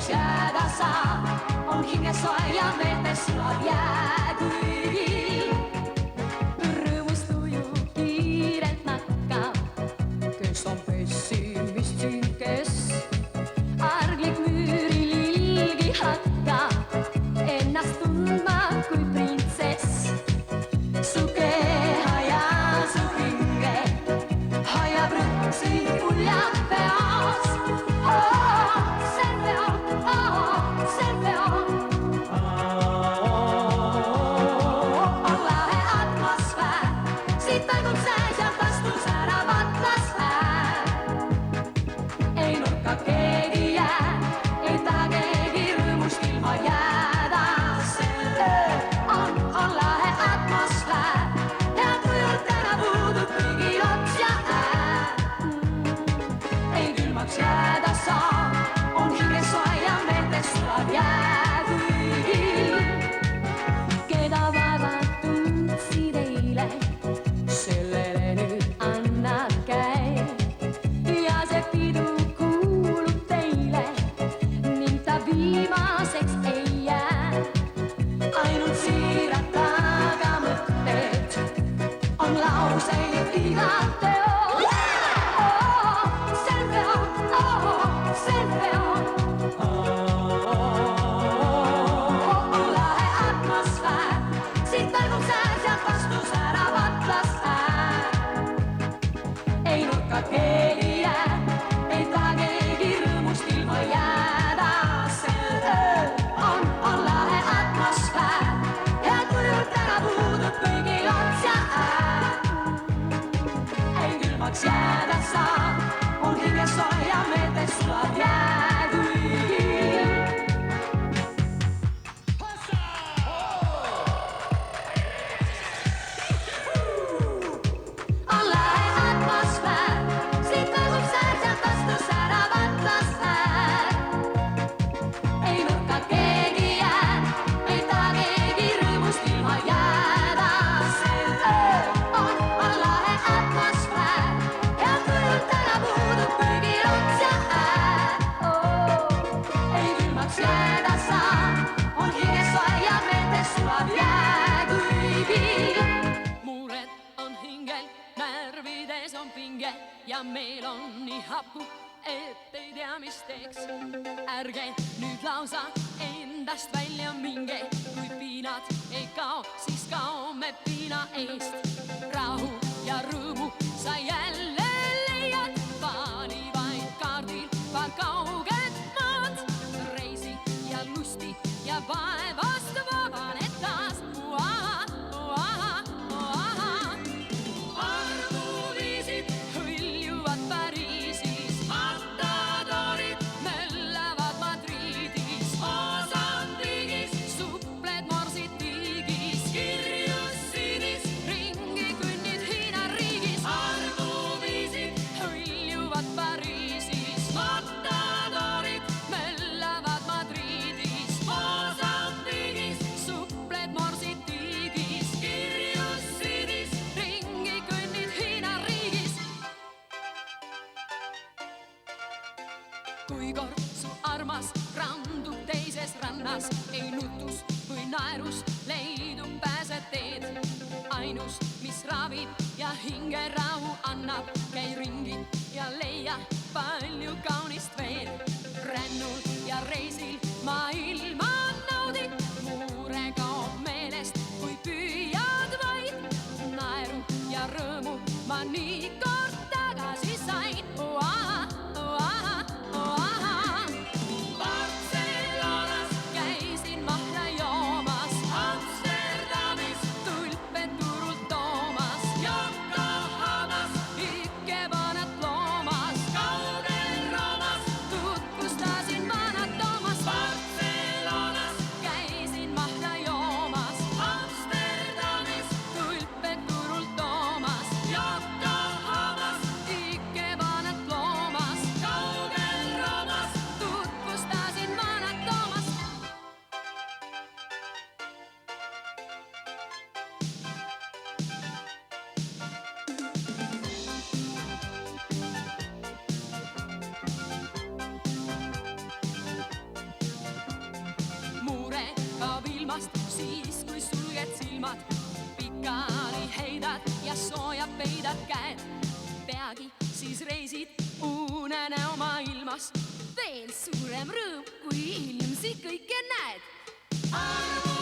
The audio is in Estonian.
Jäädä saa, on hingesoe ja metes sulab jääkuivil. Rõõmust ujub kiirelt nakkav, kes on pessimist siin, kes arglik müüril ilgi hakkab, ennast tundma kui printsess. Su keha ja su hinge hoiab rõõmsi uljab peas. Jäädä saa, on hingesoe ja metes sulab jääkuivil. Keda vaevad tundsid eile, sellele nüüd annab käe. Ja see pidu kuulub teile ning ta viimaseks ei jää. Ainult siirad tagamõtted on lauseid igal teol. Jäädä saa, on hingesoe ja metes sulab jääkuivil. On lahe atmosfäär, siit kõlgub säär, sealt astus ära vatlasfäär. Ei nurka keegi jää, ei taha keegi rõõmust ilma jääda. See öö on lahe atmosfäär. Jäädä saa, on hingesoe ja metes sulab jääkuivil. Mured on hingel, närvides on pinge ja meil on nii hapu, et ei tea, mis teeks. Ärge nüüd lausa endast välja minge, kui piinad ei kao, siis kaome piina eest. Rahu ja rõõmu sa jälle leiad, paani vaid kaardil paar kauged maad. Reisi ja lusti ja vaevast vabaned taas. Armuviisid hõljuvad Pariisis, matadorid möllavad Madridis, Mosambiigis supled morsid tiigis, kirjus sinis ringi kõnnid Hiina riigis. Armuviisid hõljuvad Pariisis, matadorid möllavad Madridis, Mosambiigis supled morsid tiigis, kirjus sinis ringi kõnnid Hiina riigis. Kui kord su armas randub teises rannas, ei nutus või naerus leidub pääseteed. Ainus, mis ravib ja hingerahu annab, käi ringi ja leia palju kaunist veel. Rännul ja reisil maailma naudid, muure kaob meelest, kui püüad vaid. Naeru ja rõõmu ma nii kord tagasi sain. Barcelonas käisin mahla joomas, Amsterdamis tulped turult toomas, Yokohamas ikkevanat loomas, kaugel Roomas tutvustasin vanat Toomas. Barcelonas käisin mahla joomas, Amsterdamis tulped turult toomas, Yokohamas peidad käed. Peagi siis reisid unenäo maailmas. Veel suurem rõõm, kui ilmsi kõike näed.